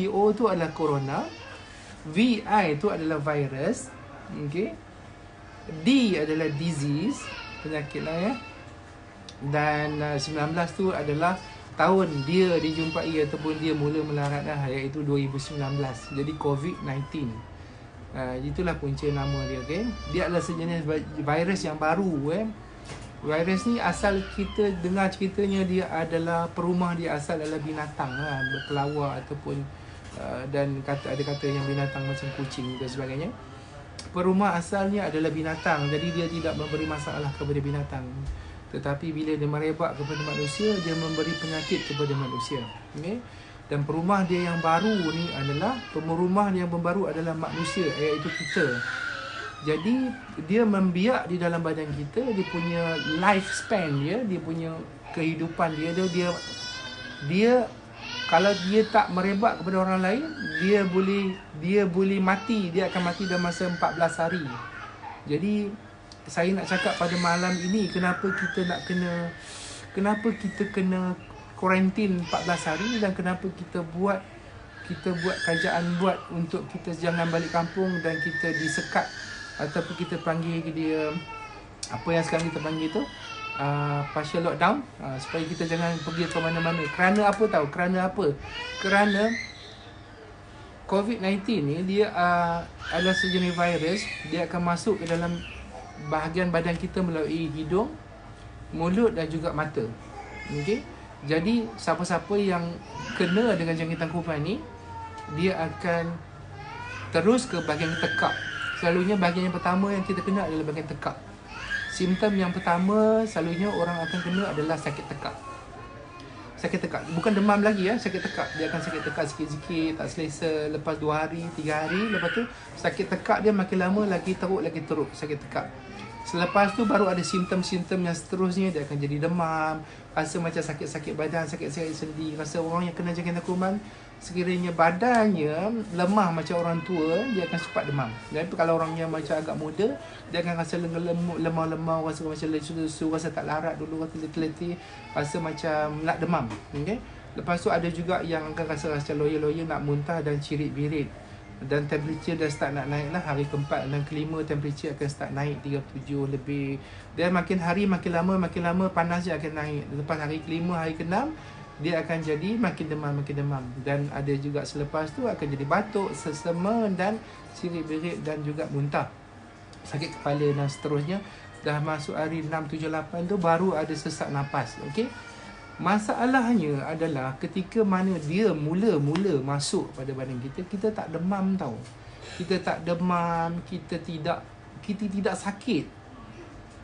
VO tu adalah corona, VI tu adalah virus, okay? D adalah disease, penyakit lah ya. Dan 19 tu adalah tahun dia dijumpai ataupun dia mula melarat lah, iaitu 2019. Jadi COVID-19. Itulah punca nama dia, okay? Dia adalah sejenis virus yang baru. Virus ni asal kita dengar ceritanya dia adalah perumah dia asal adalah binatang lah, berkelawar ataupun dan ada kata yang binatang macam kucing dan sebagainya. Perumah asalnya adalah binatang, jadi dia tidak memberi masalah kepada binatang. Tetapi bila dia merebak kepada manusia, dia memberi penyakit kepada manusia. Okay? Dan perumah dia yang baru ni adalah, pemerumah yang baru adalah manusia, iaitu kita. Jadi dia membiak di dalam badan kita, dia punya lifespan dia punya kehidupan dia kalau dia tak merebak kepada orang lain, dia boleh mati, dia akan mati dalam masa 14 hari. Jadi saya nak cakap pada malam ini kenapa kita kena kuarantin 14 hari dan kenapa kita buat kerajaan untuk kita jangan balik kampung dan kita disekat ataupun kita panggil dia apa yang sekarang kita panggil tu partial lockdown, supaya kita jangan pergi ke mana-mana. Kerana apa tahu? Kerana COVID-19 ni dia adalah sejenis virus. Dia akan masuk ke dalam bahagian badan kita melalui hidung, mulut dan juga mata. Okey. Jadi siapa-siapa yang kena dengan jangkitan kuman ni, dia akan terus ke bahagian tekak. Selalunya bahagian yang pertama yang kita kena adalah bahagian tekak. Simptom yang pertama selalunya orang akan kena adalah sakit tekak. Sakit tekak, bukan demam lagi ya, sakit tekak. Dia akan sakit tekak sikit-sikit, tak selesa, lepas 2 hari, 3 hari, lepas tu sakit tekak dia makin lama lagi teruk sakit tekak. Selepas tu baru ada simptom-simptom yang seterusnya, dia akan jadi demam, rasa macam sakit-sakit badan, sakit-sakit sendi. Rasa orang yang kena jangkitan kuman, sekiranya badannya lemah macam orang tua, dia akan cepat demam. Jadi kalau orang yang macam agak muda, dia akan rasa lemah-lemah, rasa macam lesu-lesu, rasa tak larat dulu, rasa letih-letih, rasa macam nak demam. Okay? Lepas tu ada juga yang akan rasa loya-loya, nak muntah dan cirit-birit. Dan temperature dah start nak naik lah. Hari keempat dan kelima temperature akan start naik 37 lebih. Dan makin hari makin lama panas dia akan naik. Lepas hari kelima, hari keenam, dia akan jadi makin demam. Dan ada juga selepas tu akan jadi batuk, sesama dan cirit-birit dan juga muntah, sakit kepala dan seterusnya. Dah masuk hari 6, 7, 8 tu baru ada sesak nafas. Okey. Masalahnya adalah ketika mana dia mula-mula masuk pada badan kita, kita tak demam tau. Kita tak demam, kita tidak sakit.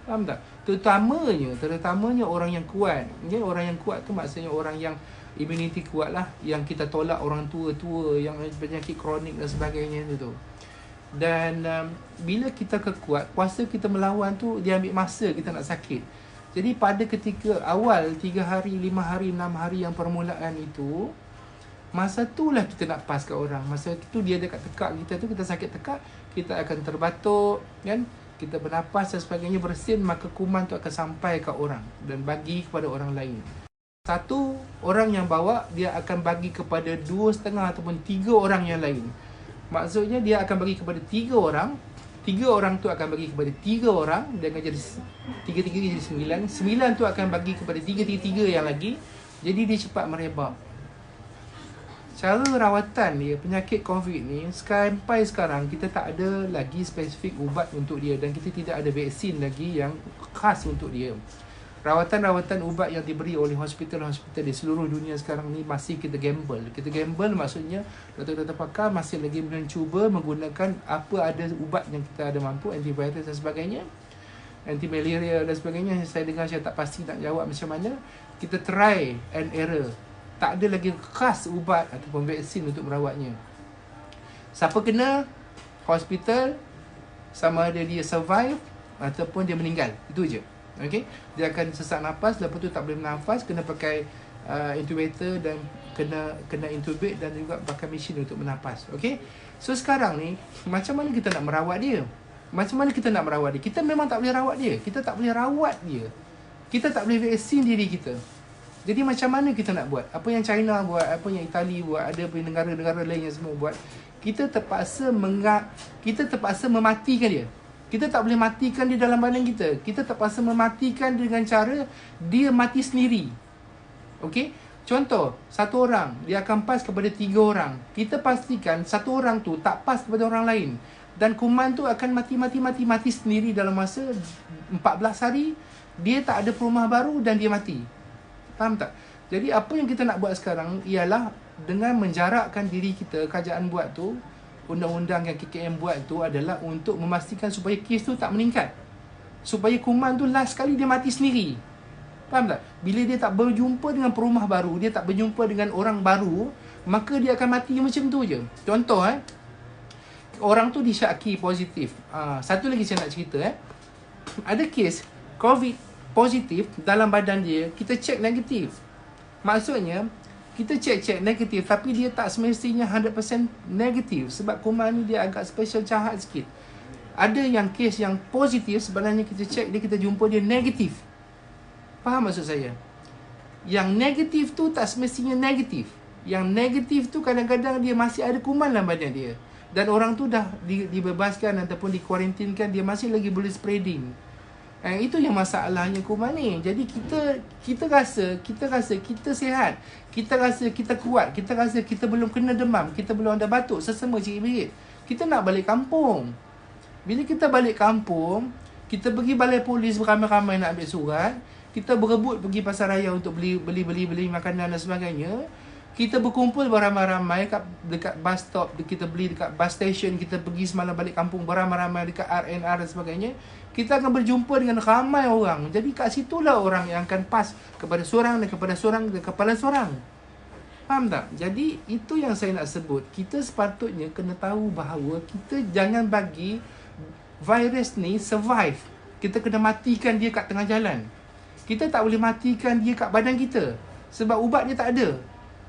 Faham tak? Terutamanya orang yang kuat. Okay? Orang yang kuat tu maksudnya orang yang immunity kuat lah, yang kita tolak orang tua-tua yang penyakit kronik dan sebagainya tu. Dan bila kita kekuat, kuasa kita melawan tu dia ambil masa kita nak sakit. Jadi pada ketika awal 3 hari, 5 hari, 6 hari yang permulaan itu, masa itulah kita nak pas kat orang. Masa itu dia dekat tekak kita tu, kita sakit tekak, kita akan terbatuk kan? Kita bernafas dan sebagainya bersin, maka kuman tu akan sampai kat orang dan bagi kepada orang lain. Satu orang yang bawa, dia akan bagi kepada 2,5 ataupun 3 orang yang lain. Maksudnya dia akan bagi kepada 3 orang, 3 orang tu akan bagi kepada 3 orang, dia akan jadi 3 jadi 9. 9 tu akan bagi kepada 3 yang lagi. Jadi dia cepat merebak. Cara rawatan dia, penyakit COVID ni, sampai sekarang kita tak ada lagi spesifik ubat untuk dia, dan kita tidak ada vaksin lagi yang khas untuk dia. Rawatan-rawatan ubat yang diberi oleh hospital-hospital di seluruh dunia sekarang ni masih kita gamble. Kita gamble maksudnya doktor-doktor pakar masih lagi mencuba menggunakan apa ada ubat yang kita ada mampu, antivirus dan sebagainya, anti-malaria dan sebagainya. Saya dengar, saya tak pasti nak jawab macam mana. Kita try and error. Tak ada lagi khas ubat ataupun vaksin untuk merawatnya. Siapa kena hospital, sama ada dia survive ataupun dia meninggal. Itu je. Okay? Dia akan sesak nafas, lepas tu tak boleh bernafas, kena pakai intubator dan kena intubate dan juga pakai mesin untuk bernafas. Okay? So sekarang ni, macam mana kita nak merawat dia? Kita memang tak boleh rawat dia. Kita tak boleh rawat dia. Kita tak boleh vaksin diri kita. Jadi macam mana kita nak buat? Apa yang China buat, apa yang Itali buat, ada pun negara-negara lain yang semua buat. Kita terpaksa mematikan dia. Kita tak boleh matikan dia dalam badan kita. Kita terpaksa mematikan dengan cara dia mati sendiri. Okey? Contoh, satu orang dia akan pas kepada 3 orang. Kita pastikan satu orang tu tak pas kepada orang lain. Dan kuman tu akan mati sendiri dalam masa 14 hari. Dia tak ada perumah baru dan dia mati. Faham tak? Jadi apa yang kita nak buat sekarang ialah dengan menjarakkan diri kita, kerajaan buat tu, undang-undang yang KKM buat tu adalah untuk memastikan supaya kes tu tak meningkat. Supaya kuman tu last sekali dia mati sendiri. Faham tak? Bila dia tak berjumpa dengan perumah baru, dia tak berjumpa dengan orang baru, maka dia akan mati macam tu je. Contoh orang tu disyaki positif. Satu lagi saya nak cerita ada kes COVID positif dalam badan dia, kita cek negatif. Maksudnya kita cek negatif tapi dia tak semestinya 100% negatif sebab kuman ni dia agak special jahat sikit. Ada yang kes yang positif sebenarnya kita cek dia, kita jumpa dia negatif. Faham maksud saya? Yang negatif tu tak semestinya negatif. Yang negatif tu kadang-kadang dia masih ada kuman dalam badan dia. Dan orang tu dah dibebaskan ataupun dikuarantinkan, dia masih lagi boleh spreading. Itu yang masalahnya kuman ni. Jadi kita rasa kita sihat. Kita rasa kita kuat. Kita rasa kita belum kena demam. Kita belum ada batuk, sesama cirit-berit. Kita nak balik kampung. Bila kita balik kampung, kita pergi balai polis beramai-ramai nak ambil surat. Kita berebut pergi pasar raya untuk beli makanan dan sebagainya. Kita berkumpul beramai-ramai dekat bus stop, kita beli dekat bus station, kita pergi semalam balik kampung beramai-ramai dekat RNR dan sebagainya. Kita akan berjumpa dengan ramai orang. Jadi kat situlah orang yang akan pas kepada seorang dan kepada seorang dan kepala seorang. Faham tak? Jadi itu yang saya nak sebut. Kita sepatutnya kena tahu bahawa kita jangan bagi virus ni survive. Kita kena matikan dia kat tengah jalan. Kita tak boleh matikan dia kat badan kita. Sebab ubat dia tak ada.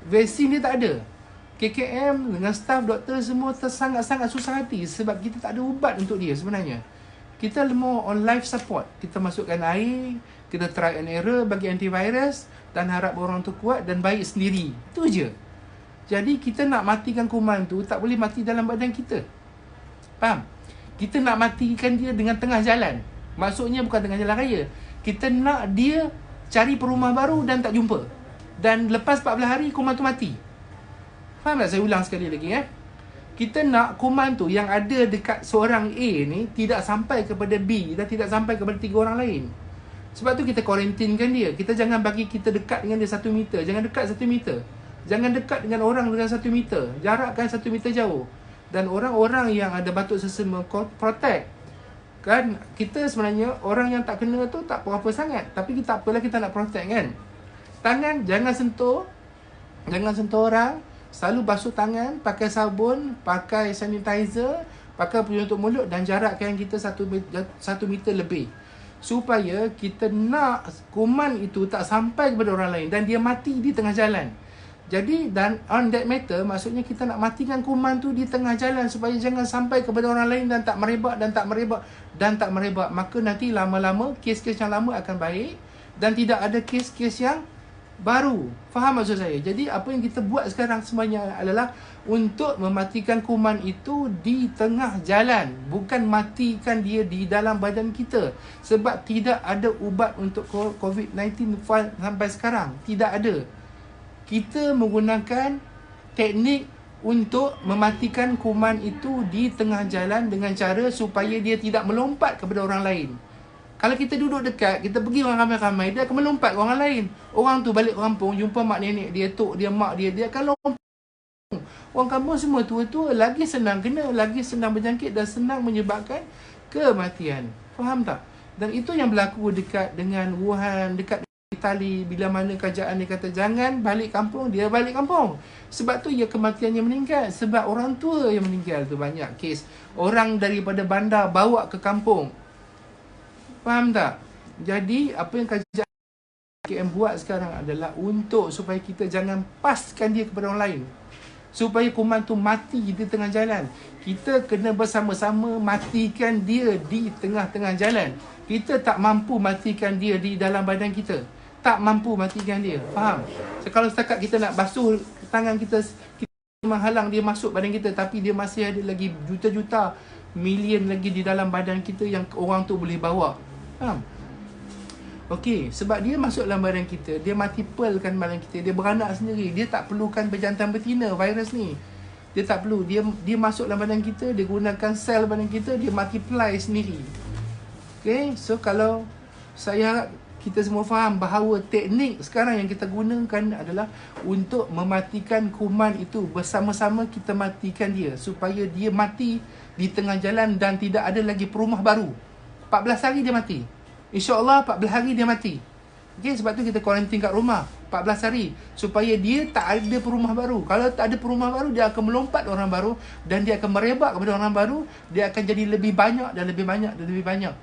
Vaksin dia tak ada. KKM dengan staff doktor semua sangat-sangat susah hati sebab kita tak ada ubat untuk dia sebenarnya. Kita more on life support. Kita masukkan air, kita try and error bagi antivirus dan harap orang tu kuat dan baik sendiri. Itu je. Jadi kita nak matikan kuman tu tak boleh mati dalam badan kita. Faham? Kita nak matikan dia dengan tengah jalan. Maksudnya bukan tengah jalan raya. Kita nak dia cari perumah baru dan tak jumpa. Dan lepas 14 hari kuman tu mati. Faham tak? Saya ulang sekali lagi Kita nak kuman tu yang ada dekat seorang A ni tidak sampai kepada B dan tidak sampai kepada 3 orang lain. Sebab tu kita kuarantinkan dia. Kita jangan bagi kita dekat dengan dia 1 meter. Jangan dekat 1 meter. Jangan dekat dengan orang dengan 1 meter. Jarakkan 1 meter jauh. Dan orang-orang yang ada batuk sesama protect. Kan kita sebenarnya orang yang tak kena tu tak apa-apa sangat. Tapi kita apalah kita nak protect kan. Tangan jangan sentuh. Jangan sentuh orang. Selalu basuh tangan, pakai sabun, pakai sanitizer, pakai penutup mulut dan jarakkan kita 1 meter lebih. Supaya kita nak kuman itu tak sampai kepada orang lain dan dia mati di tengah jalan. Jadi dan on that matter, maksudnya kita nak matikan kuman tu di tengah jalan supaya jangan sampai kepada orang lain dan tak merebak dan tak merebak dan tak merebak. Maka nanti lama-lama kes-kes yang lama akan baik dan tidak ada kes-kes yang baru. Faham maksud saya? Jadi apa yang kita buat sekarang semuanya adalah untuk mematikan kuman itu di tengah jalan, bukan matikan dia di dalam badan kita. Sebab tidak ada ubat untuk COVID-19 sampai sekarang. Tidak ada. Kita menggunakan teknik untuk mematikan kuman itu di tengah jalan dengan cara supaya dia tidak melompat kepada orang lain. Kalau kita duduk dekat, kita pergi orang ramai-ramai, dia akan melompat ke orang lain. Orang tu balik kampung, jumpa mak nenek dia, tok dia, mak dia, dia akan lompat. Orang kampung semua tua-tua lagi senang kena, lagi senang berjangkit dan senang menyebabkan kematian. Faham tak? Dan itu yang berlaku dekat dengan Wuhan, dekat Itali. Bila mana kerajaan dia kata jangan balik kampung, dia balik kampung. Sebab tu ya kematiannya meningkat. Sebab orang tua yang meninggal tu banyak kes. Orang daripada bandar bawa ke kampung. Faham tak? Jadi apa yang kerajaan KM buat sekarang adalah untuk supaya kita jangan paskan dia kepada orang lain. Supaya kuman tu mati di tengah jalan. Kita kena bersama-sama matikan dia di tengah-tengah jalan. Kita tak mampu matikan dia di dalam badan kita. tak mampu matikan dia. Faham? So, kalau setakat kita nak basuh tangan kita menghalang dia masuk badan kita, tapi dia masih ada lagi juta-juta, million lagi di dalam badan kita yang orang tu boleh bawa. Faham? Okey, sebab dia masuk dalam badan kita, dia multiplekan badan kita, dia beranak sendiri. Dia tak perlukan berjantan betina, virus ni. Dia tak perlu. Dia masuk dalam badan kita, dia gunakan sel badan kita, dia multiply sendiri. Okey, so kalau saya harap kita semua faham bahawa teknik sekarang yang kita gunakan adalah untuk mematikan kuman itu. Bersama-sama kita matikan dia supaya dia mati di tengah jalan dan tidak ada lagi perumah baru. 14 hari dia mati. InsyaAllah 14 hari dia mati. Okay, sebab tu kita kuarantin kat rumah 14 hari supaya dia tak ada perumah baru. Kalau tak ada perumah baru, dia akan melompat orang baru dan dia akan merebak kepada orang baru. Dia akan jadi lebih banyak dan lebih banyak dan lebih banyak.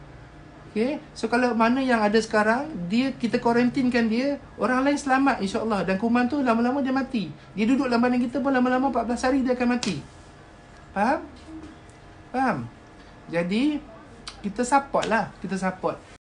Okay, so kalau mana yang ada sekarang, kita kuarantinkan dia, orang lain selamat insyaAllah. Dan kuman tu lama-lama dia mati. Dia duduk dalam badan kita pun lama-lama 14 hari dia akan mati. Faham? Faham? Jadi kita support lah. Kita support.